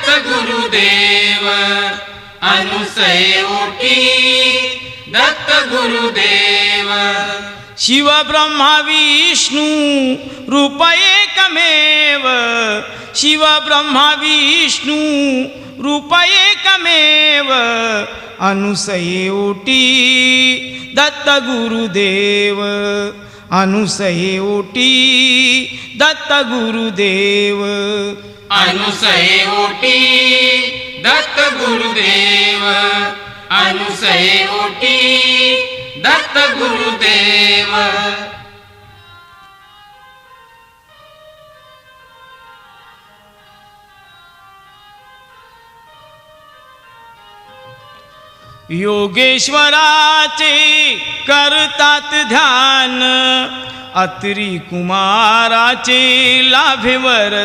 दत्त गुरुदेव अनुसये ओटी दत्त गुरुदेव शिव ब्रह्मा विष्णु रूप एकमेव शिव ब्रह्मा विष्णु रूप एकमेव अनुसये ओटी दत्त गुरुदेव अनुसये ओटी दत्त गुरुदेव अनुसये ओटी दत्त गुरुदेव अनुसये ओटी दत्त गुरुदेव योगेश्वराचे करतात ध्यान अत्री कुमाराचे लाभे वरदान